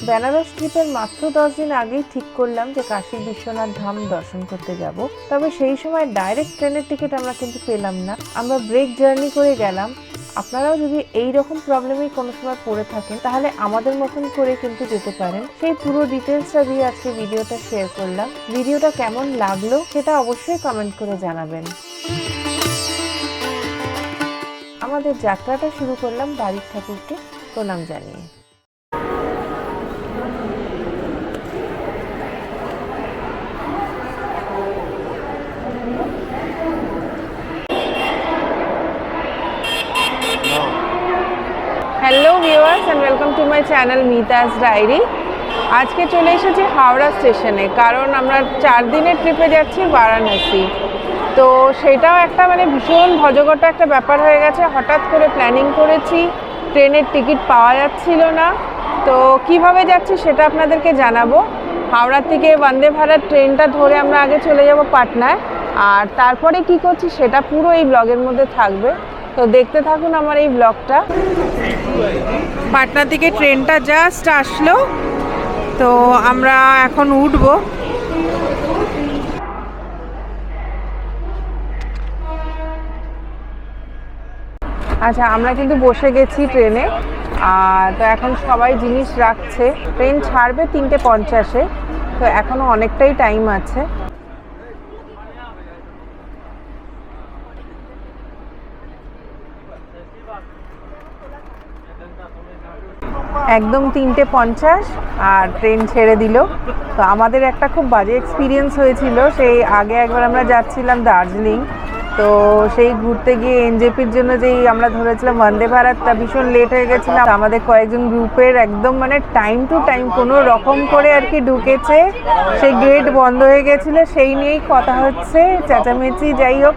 বেনারস ট্রিপের মাত্র 10 দিন আগেই ঠিক করলাম যে কাশী বিশ্বনাথ ধাম দর্শন করতে যাব। তবে সেই সময় ডাইরেক্ট ট্রেনের টিকিট আমরা কিন্তু পেলাম না, আমরা ব্রেক জার্নি করে গেলাম। আপনারাও যদি এই রকম প্রবলেমেই কোনো সময় পড়ে থাকেন তাহলে আমাদের মতন করে কিন্তু যেতে পারেন। সেই পুরো ডিটেলসটা দিয়ে আজকে ভিডিওটা শেয়ার করলাম। ভিডিওটা কেমন লাগলো সেটা অবশ্যই কমেন্ট করে জানাবেন। আমাদের যাত্রাটা শুরু করলাম বাড়ির ঠাকুরকে প্রণাম জানিয়ে। Hello viewers and welcome to my channel Mita's diary. আজকে চলে এসেছি হাওড়া স্টেশনে, কারণ আমরা 4 দিনের ট্রিপে যাচ্ছি বারাণসী। তো সেটাও একটা ভীষণ ভজঘট একটা ব্যাপার হয়ে গেছে। হঠাৎ করে প্ল্যানিং করেছি, ট্রেনের টিকিট পাওয়া যাচ্ছিল না। তো কিভাবে যাচ্ছি সেটা আপনাদেরকে জানাবো। হাওড়া থেকে বন্দে ভারত ট্রেনটা ধরে আমরা আগে চলে যাব পাটনায়, আর তারপরে কি করছি সেটা পুরো এই ব্লগের মধ্যে থাকবে। তো দেখতে থাকুন আমার এই ব্লগটা। পাটনা থেকে ট্রেনটা জাস্ট আসলো, তো আমরা এখন উঠবো। আচ্ছা, আমরা কিন্তু বসে গেছি ট্রেনে, আর তো এখন সবাই জিনিস রাখছে। ট্রেন ছাড়বে 3:50-এ, তো এখনো অনেকটাই টাইম আছে। একদম 3:50 আর ট্রেন ছেড়ে দিল। তো আমাদের একটা খুব বাজে এক্সপিরিয়েন্স হয়েছিল। সেই আগে একবার আমরা যাচ্ছিলাম দার্জিলিং, তো সেই ঘুরতে গিয়ে এনজেপির জন্য যেই আমরা ধরেছিলাম বন্দে ভারতটা, ভীষণ লেট হয়ে গেছিলাম। আমাদের কয়েকজন গ্রুপের একদম টাইম টু টাইম কোনো রকম করে আর কি ঢুকেছে, সেই গেট বন্ধ হয়ে গেছিলো, সেই নিয়েই কথা হচ্ছে, চেঁচামেচি। যাই হোক,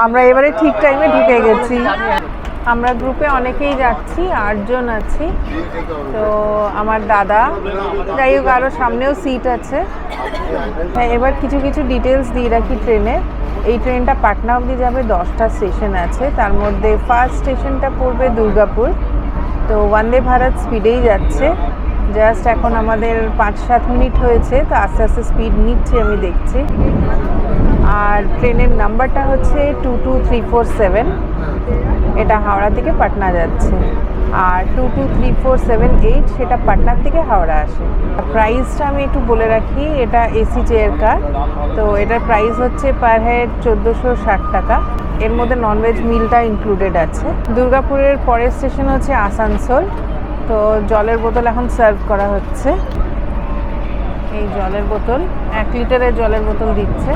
আমরা এবারে ঠিক টাইমে ঢুকে গেছি। আমরা গ্রুপে অনেকেই যাচ্ছি, 8 জন আছি। তো আমার দাদা, যাই হোক আরও সামনেও সিট আছে। হ্যাঁ, এবার কিছু কিছু ডিটেলস দিয়ে রাখি ট্রেনের। এই ট্রেনটা পাটনা অবধি যাবে, 10টা স্টেশন আছে। তার মধ্যে ফার্স্ট স্টেশনটা পড়বে দুর্গাপুর। তো বন্দে ভারত স্পিডেই যাচ্ছে, জাস্ট এখন আমাদের 5-7 মিনিট হয়েছে, তো আস্তে আস্তে স্পিড নিচ্ছে আমি দেখছি। আর ট্রেনের নাম্বারটা হচ্ছে 22347, এটা হাওড়া থেকে পাটনা যাচ্ছে। আর 22347-8 সেটা পাটনার থেকে হাওড়া আসে। প্রাইসটা আমি একটু বলে রাখি, এটা এসি চেয়ার কার। তো এটার প্রাইস হচ্ছে পার হেড 1460 টাকা। এর মধ্যে ননভেজ মিলটা ইনক্লুডেড আছে। দুর্গাপুরের পরের স্টেশন হচ্ছে আসানসোল। তো জলের বোতল এখন সার্ভ করা হচ্ছে। এই জলের বোতল, 1 লিটারের জলের বোতল দিচ্ছে।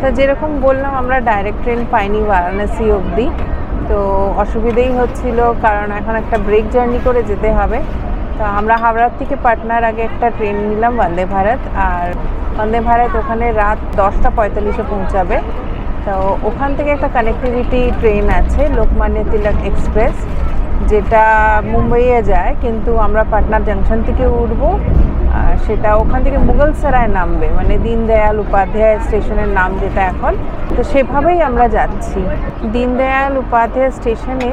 তো যেরকম বললাম, আমরা ডাইরেক্ট ট্রেন পাইনি বারাণসী অবধি, তো অসুবিধেই হচ্ছিল, কারণ এখন একটা ব্রেক জার্নি করে যেতে হবে। তো আমরা হাওড়ার থেকে পাটনার আগে একটা ট্রেন নিলাম বন্দে ভারত, আর বন্দে ভারত ওখানে রাত 10:45-এ পৌঁছাবে। তো ওখান থেকে একটা কানেক্টিভিটি ট্রেন আছে, লোকমান্য তিলক এক্সপ্রেস, যেটা মুম্বাইয়ে যায়, কিন্তু আমরা পাটনার জাংশন থেকে উঠবো। সেটা ওখান থেকে মুঘলসরায় নামবে, দীনদয়াল উপাধ্যায় স্টেশনের নাম যেটা এখন। তো সেভাবেই আমরা যাচ্ছি। দীনদয়াল উপাধ্যায় স্টেশনে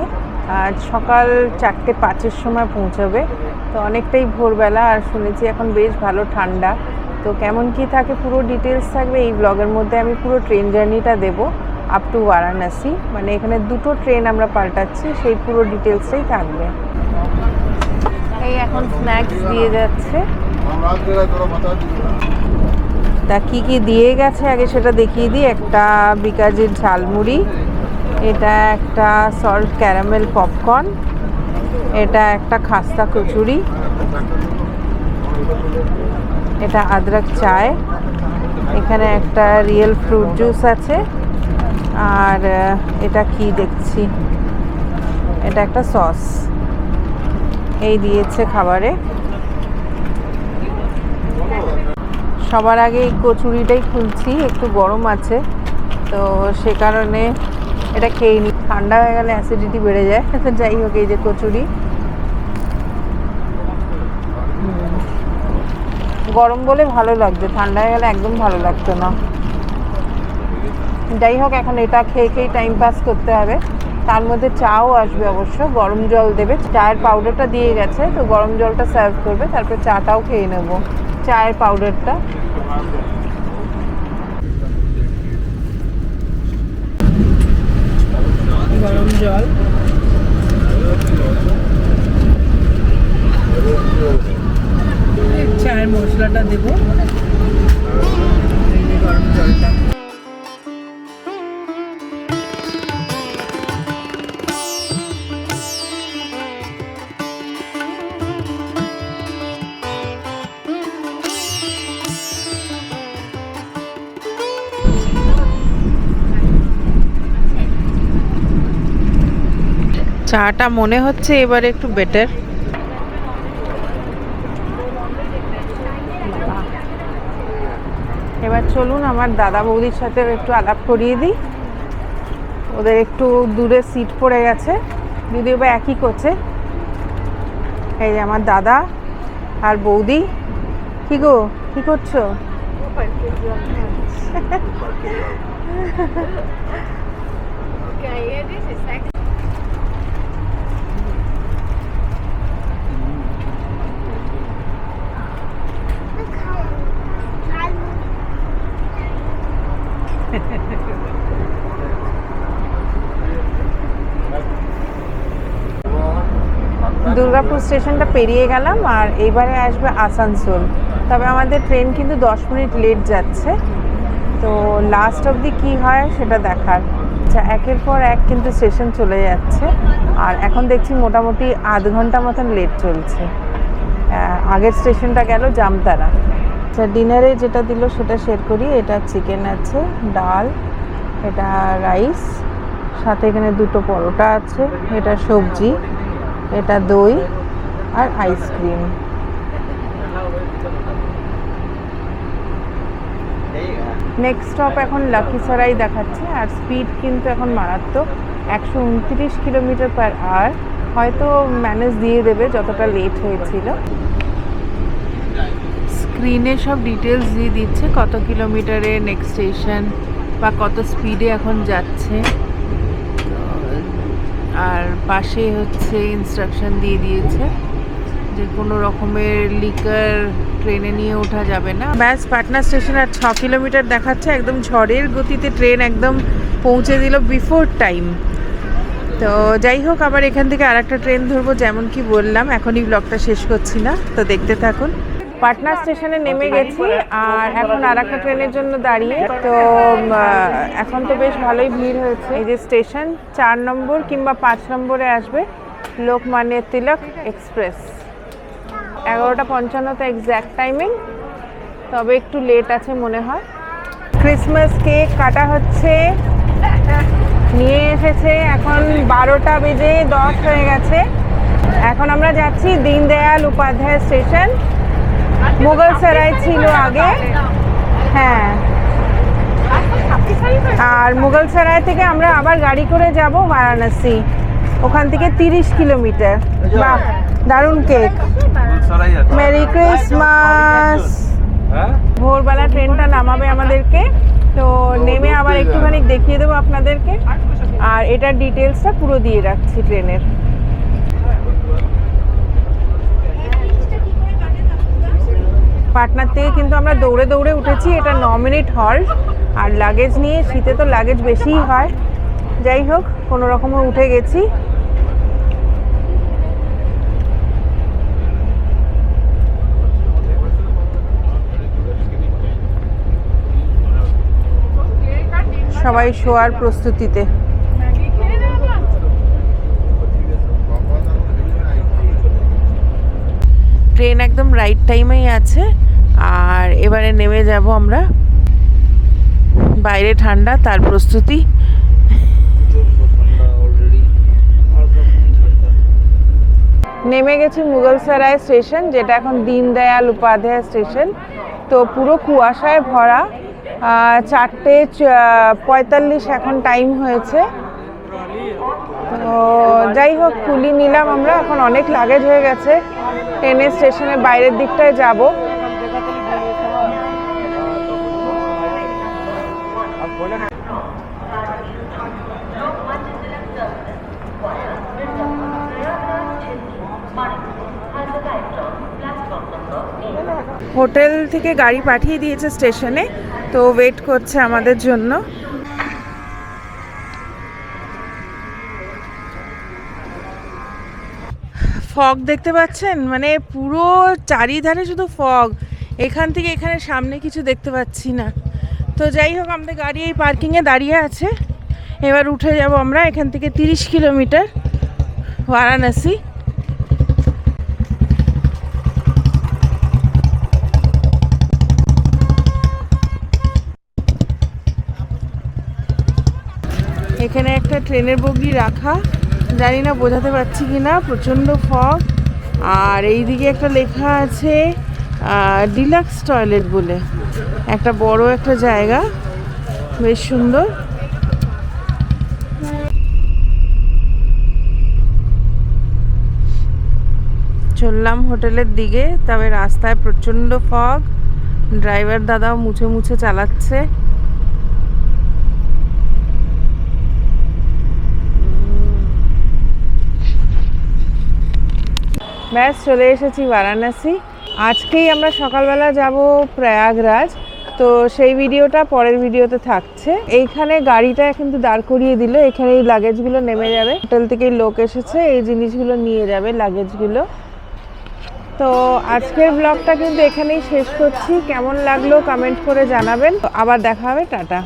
সকাল 4:05-এর সময় পৌঁছাবে। তো অনেকটাই ভোরবেলা, আর শুনেছি এখন বেশ ভালো ঠান্ডা। তো কেমন কি থাকে পুরো ডিটেলস থাকবে এই ব্লগের মধ্যে। আমি পুরো ট্রেন জার্নিটা দেবো আপ টু বারাণসী, এখানে 2টো ট্রেন আমরা পাল্টাচ্ছি, সেই পুরো ডিটেলসটাই থাকবে। এই এখন স্ন্যাক্স দিয়ে যাচ্ছে। তা কি কি দিয়ে গেছে আগে সেটা দেখিয়ে দিই। একটা বিকাজির ঝালমুড়ি, এটা একটা সল্ট ক্যারামেল পপকর্ন, এটা একটা খাস্তা কচুরি, এটা আদরক চায়, এখানে একটা রিয়েল ফ্রুট জুস আছে, আর এটা কি দেখছি, এটা একটা সস। এই দিয়েছে খাবারে। সবার আগে এই কচুরিটাই খুলছি, একটু গরম আছে, তো সে কারণে এটা খেয়ে নিই। ঠান্ডা হয়ে গেলে অ্যাসিডিটি বেড়ে যায়। তো যাই হোক, এই যে কচুরি, গরম বলে ভালো লাগছে, ঠান্ডা হয়ে গেলে একদম ভালো লাগতো না। যাই হোক, এখন এটা খেয়ে খেয়ে টাইম পাস করতে হবে। তার মধ্যে চাও আসবে, অবশ্য গরম জল দেবে। চায়ের পাউডারটা দিয়ে গেছে, তো গরম জলটা সার্ভ করবে, তারপর চাটাও খেয়ে নেব চায়ের পাউডারটা। গরম জল, চায়ের মশলাটা দেব, গরম জলটা। চাটা মনে হচ্ছে এবারে একটু বেটার। এবার চলুন আমার দাদা বৌদির সাথে একটু আলাপ করিয়ে দিই। ওদের একটু দূরে সিট পড়ে গেছে, যদিও বা একই কোচে। এই যে আমার দাদা আর বৌদি। কি গো, কি করছো? দুর্গাপুর স্টেশনটা পেরিয়ে গেলাম, আর এইবারে আসবে আসানসোল। তবে আমাদের ট্রেন কিন্তু 10 মিনিট লেট যাচ্ছে, তো লাস্ট অবধি কী হয় সেটা দেখার। আচ্ছা, একের পর এক কিন্তু স্টেশন চলে যাচ্ছে, আর এখন দেখছি মোটামুটি আধ ঘন্টা মতন লেট চলছে। আগের স্টেশনটা গেল জামতারা। আচ্ছা, ডিনারে যেটা দিল সেটা শেয়ার করি। এটা চিকেন আছে, ডাল, এটা রাইস, সাথে এখানে 2টো পরোটা আছে, এটা সবজি, এটা দই আর আইসক্রিম। নেক্সট স্টপ এখন লাকিসরাই দেখাচ্ছে, আর স্পিড কিন্তু এখন মারাত্মক, 129 কিলোমিটার/আওয়ার। হয়তো ম্যানেজ দিয়ে দেবে যতটা লেট হয়েছিল। স্ক্রিনে সব ডিটেলস দিয়ে দিচ্ছে, কত কিলোমিটারে নেক্সট স্টেশন বা কত স্পিডে এখন যাচ্ছে। আর পাশে হচ্ছে ইনস্ট্রাকশন দিয়ে দিয়েছে যে কোনো রকমের লিকার ট্রেনে নিয়ে ওঠা যাবে না। ব্যাস, পাটনা স্টেশন আর 6 কিলোমিটার দেখাচ্ছে। একদম ঝড়ের গতিতে ট্রেন একদম পৌঁছে দিল বিফোর টাইম। তো যাই হোক, আবার এখান থেকে আরেকটা ট্রেন ধরবো, যেমন কি বললাম। এখনই ব্লগটা শেষ করছি না, তো দেখতে থাকুন। পাটনা স্টেশনে নেমে গেছি, আর এখন আরেকটা ট্রেনের জন্য দাঁড়িয়ে। তো এখন তো বেশ ভালোই ভিড় হয়েছে। এই যে স্টেশন 4 নম্বর কিংবা 5 নম্বরে আসবে Lokmanya Tilak express. 11:55 exact timing, তবে একটু লেট আছে মনে হয়। ক্রিসমাস কেক কাটা হচ্ছে, নিয়ে এসেছে। এখন 12:10 হয়ে গেছে। এখন আমরা যাচ্ছি দীনদয়াল উপাধ্যায় স্টেশন। মুঘল সরাই ছিল আগে, হ্যাঁ। আর মুঘল সরাই থেকে আমরা আবার গাড়ি করে যাব বারাণসী, ওখান থেকে 30 কিলোমিটার। বাহ, দারুণ কেক। Merry Christmas. ভোরবেলা ট্রেনটা নামাবে আমাদেরকে, তো নেমে আবার একটুখানি দেখিয়ে দেবো আপনাদেরকে। আর এটার ডিটেলসটা পুরো দিয়ে রাখছি ট্রেনের। পাটনার থেকে কিন্তু আমরা দৌড়ে দৌড়ে উঠেছি। এটা 9 মিনিট হল্ট, আর লাগেজ নিয়ে, শীতে তো লাগেজ বেশিই হয়। যাই হোক, কোনো রকমে উঠে গেছি। সবাই শোয়ার প্রস্তুতিতে। ট্রেন একদম রাইট টাইমেই আছে, আর এবারে নেমে যাব আমরা। বাইরে ঠান্ডা, তার প্রস্তুতি। নেমে গেছি মুঘল সরাই স্টেশন, যেটা এখন দীনদয়াল উপাধ্যায় স্টেশন। তো পুরো কুয়াশায় ভরা। 4:45 এখন টাইম হয়েছে। তো যাই হোক, কুলি নিলাম আমরা। এখন অনেক লাগেজ হয়ে গেছে। ট্রেনের স্টেশনের বাইরের দিকটায় যাব। হোটেল থেকে গাড়ি পাঠিয়ে দিয়েছে স্টেশনে, তো ওয়েট করছে আমাদের জন্য। ফগ দেখতে পাচ্ছেন, মানে পুরো চারিধারে শুধু ফগ, এখান থেকে এখানে সামনে কিছু দেখতে পাচ্ছি না। তো যাই হোক, আমাদের গাড়ি এই পার্কিংয়ে দাঁড়িয়ে আছে। এবার উঠে যাব আমরা। এখান থেকে 30 কিলোমিটার বারাণসী। এখানে একটা ট্রেনের বগি রাখা, জানি না বোঝাতে পারছি কি না, প্রচণ্ড ফগ। আর এই দিকে একটা লেখা আছে ডিলাক্স টয়লেট বলে, একটা বড় একটা জায়গা, বেশ সুন্দর। চললাম হোটেলের দিকে, তবে রাস্তায় প্রচণ্ড ফগ, ড্রাইভার দাদাও মুছে মুছে চালাচ্ছে। ব্যাস চলে এসেছি বারাণসী। আজকেই আমরা সকালবেলা যাব প্রয়াগরাজ, তো সেই ভিডিওটা পরের ভিডিওতে থাকছে। এইখানে গাড়িটা কিন্তু দাঁড় করিয়ে দিল, এখানে এই লাগেজগুলো নেমে যাবে। হোটেল থেকেই লোক এসেছে, এই জিনিসগুলো নিয়ে যাবে, লাগেজগুলো। তো আজকের ব্লগটা কিন্তু এখানেই শেষ করছি। কেমন লাগলো কমেন্ট করে জানাবেন। আবার দেখা হবে, টাটা।